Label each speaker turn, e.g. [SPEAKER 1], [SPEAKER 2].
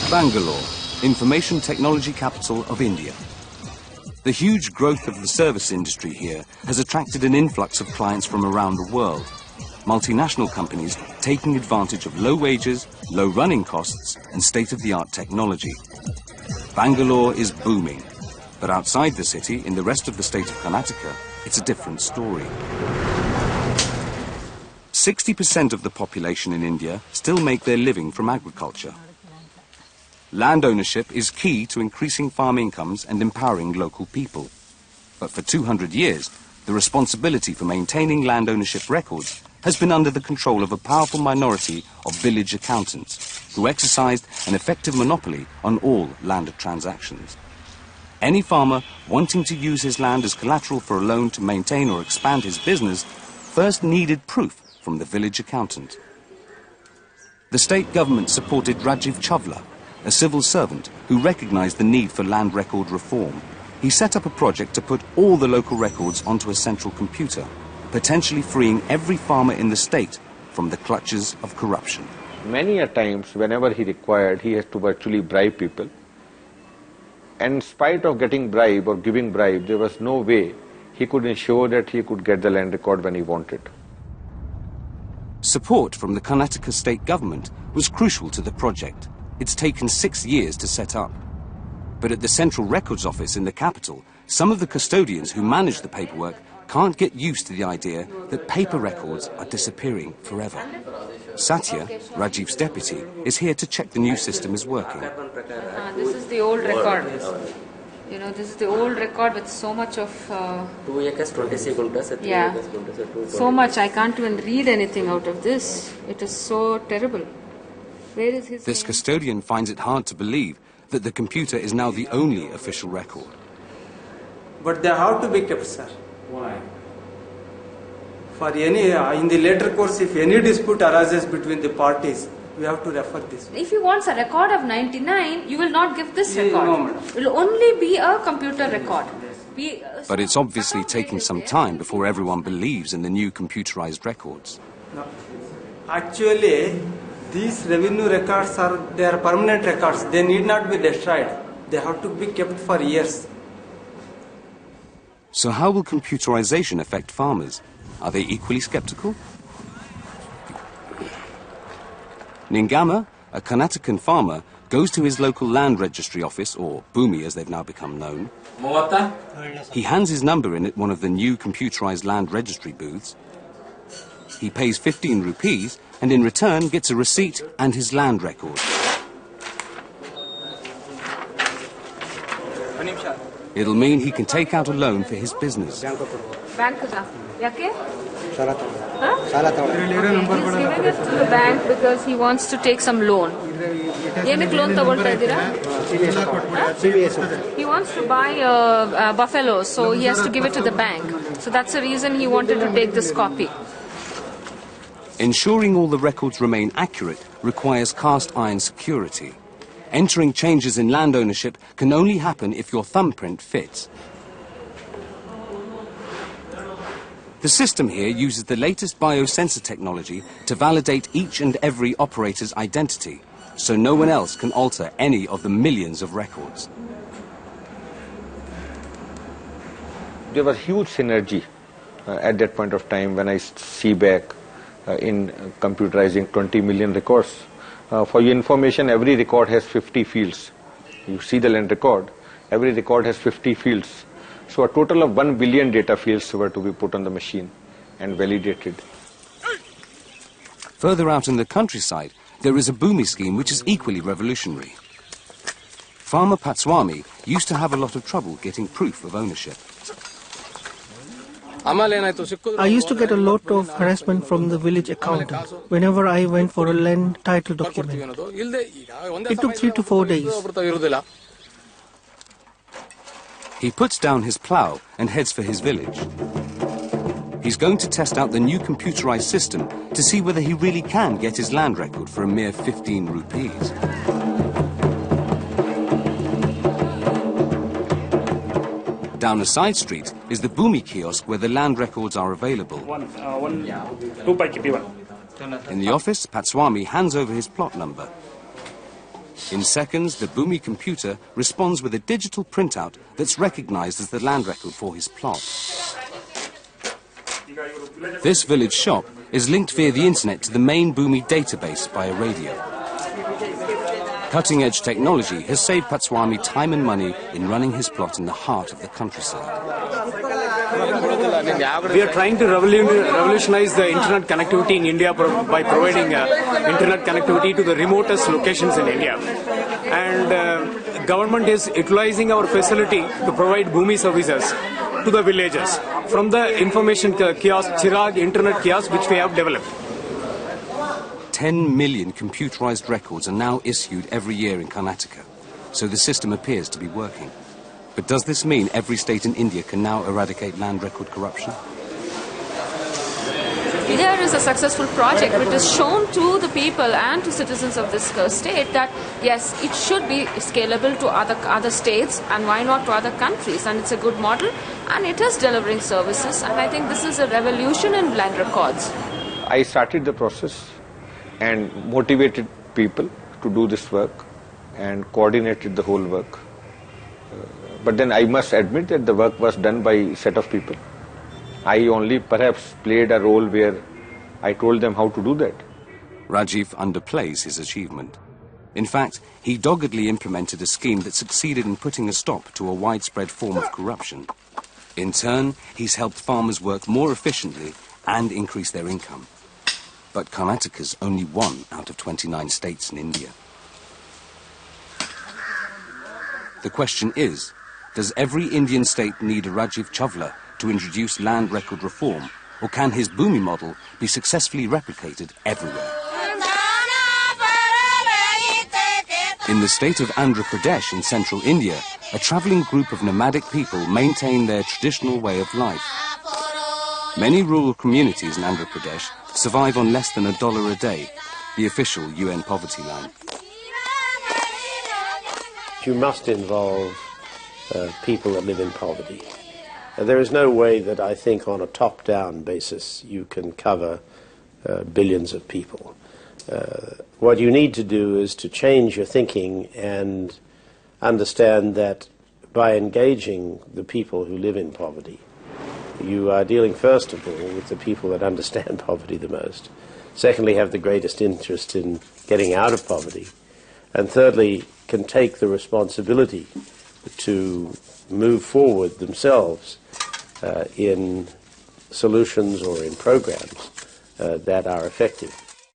[SPEAKER 1] Bangalore, information technology capital of India. The huge growth of the service industry here has attracted an influx of clients from around the world. Multinational companies taking advantage of low wages, low running costs and state-of-the-art technology. Bangalore is booming, but outside the city, in the rest of the state of Karnataka, it's a different story. 60% of the population in India still make their living from agriculture. Land ownership is key to increasing farm incomes and empowering local people. But for 200 years, the responsibility for maintaining land ownership records has been under the control of a powerful minority of village accountants who exercised an effective monopoly on all land transactions. Any farmer wanting to use his land as collateral for a loan to maintain or expand his business first needed proof from the village accountant. The state government supported Rajiv Chawla, a civil servant who recognized the need for land record reform. He set up a project to put all the local records onto a central computer, potentially freeing every farmer in the state from the clutches of corruption.
[SPEAKER 2] Many a times, whenever he required, he has to virtually bribe people. And in spite of getting bribe or giving bribe, there was no way he could ensure that he could get the land record when he wanted.
[SPEAKER 1] Support from the Karnataka state government was crucial to the project. It's taken 6 years to set up. But at the Central Records Office in the capital, some of the custodians who manage the paperwork can't get used to the idea that paper records are disappearing forever. Satya, Rajiv's deputy, is here to check the new system is working.
[SPEAKER 3] This is the old record. You know, this is the old record with so much of...
[SPEAKER 4] 2 acres, 26 guntas, 3
[SPEAKER 3] yeah,
[SPEAKER 4] acres, guntas,
[SPEAKER 3] so much. I can't even read anything out of this. It is so terrible. Where is his
[SPEAKER 1] This
[SPEAKER 3] name?
[SPEAKER 1] custodian finds it hard to believe that the computer is now the only official record.
[SPEAKER 5] But they have to be kept, sir. Why? For any, in the later course, if any dispute arises between the parties, we have to refer this.
[SPEAKER 3] If he wants a record of 99, you will not give this record.
[SPEAKER 5] No, madam.
[SPEAKER 3] It will only be a computer record.
[SPEAKER 1] But it's obviously taking some time before everyone believes in the new computerized records.
[SPEAKER 5] No. Actually, these revenue records are permanent records. They need not be destroyed. They have to be kept for years.
[SPEAKER 1] So how will computerization affect farmers? Are they equally skeptical? Ningama, a Karnatakan farmer, goes to his local land registry office, or Bhoomi as they've now become known. He hands his number in at one of the new computerized land registry booths. He pays 15 rupees and in return gets a receipt and his land record. It'll mean he can take out a loan for his business.
[SPEAKER 3] Bank Yake? Huh? Okay, he's giving it to the bank because he wants to take some loan. Loan he wants to buy buffalo, so he has to give it to the bank. So that's the reason he wanted to take this copy.
[SPEAKER 1] Ensuring all the records remain accurate requires cast iron security. Entering changes in land ownership can only happen if your thumbprint fits. The system here uses the latest biosensor technology to validate each and every operator's identity, so no one else can alter any of the millions of records.
[SPEAKER 2] There was huge synergy at that point of time when I see back in computerizing 20 million records. For your information, every record has 50 fields. You see the land record, every record has 50 fields. So a total of 1 billion data fields were to be put on the machine and validated.
[SPEAKER 1] Further out in the countryside, there is a Bhoomi scheme which is equally revolutionary. Farmer Patswami used to have a lot of trouble getting proof of ownership.
[SPEAKER 6] I used to get a lot of harassment from the village accountant whenever I went for a land title document. It took 3 to 4 days.
[SPEAKER 1] He puts down his plough and heads for his village. He's going to test out the new computerized system to see whether he really can get his land record for a mere 15 rupees. Down a side street is the Bhoomi kiosk where the land records are available. In the office, Patswami hands over his plot number. In seconds, the Bhoomi computer responds with a digital printout that's recognized as the land record for his plot. This village shop is linked via the internet to the main Bhoomi database by a radio. Cutting-edge technology has saved Patswami time and money in running his plot in the heart of the countryside.
[SPEAKER 7] We are trying to revolutionize the internet connectivity in India by providing internet connectivity to the remotest locations in India. And government is utilizing our facility to provide Bhoomi services to the villages from the information kiosk, Chirag internet kiosk, which we have developed.
[SPEAKER 1] 10 million computerized records are now issued every year in Karnataka, so the system appears to be working. But does this mean every state in India can now eradicate land record corruption?
[SPEAKER 3] There is a successful project which is shown to the people and to citizens of this state that yes, it should be scalable to other states and why not to other countries, and it's a good model and it is delivering services, and I think this is a revolution in land records.
[SPEAKER 2] I started the process and motivated people to do this work and coordinated the whole work. But then I must admit that the work was done by a set of people. I only perhaps played a role where I told them how to do that.
[SPEAKER 1] Rajiv underplays his achievement. In fact, he doggedly implemented a scheme that succeeded in putting a stop to a widespread form of corruption. In turn, he's helped farmers work more efficiently and increase their income. But Karnataka's only one out of 29 states in India. The question is, does every Indian state need a Rajiv Chawla to introduce land record reform, or can his Bhoomi model be successfully replicated everywhere? In the state of Andhra Pradesh in central India, a travelling group of nomadic people maintain their traditional way of life. Many rural communities in Andhra Pradesh survive on less than $1 a day, the official UN poverty line.
[SPEAKER 8] You must involve people that live in poverty. There is no way that I think on a top-down basis you can cover billions of people. What you need to do is to change your thinking and understand that by engaging the people who live in poverty, you are dealing first of all with the people that understand poverty the most. Secondly, have the greatest interest in getting out of poverty. And thirdly, can take the responsibility to move forward themselves in solutions or in programs that are effective.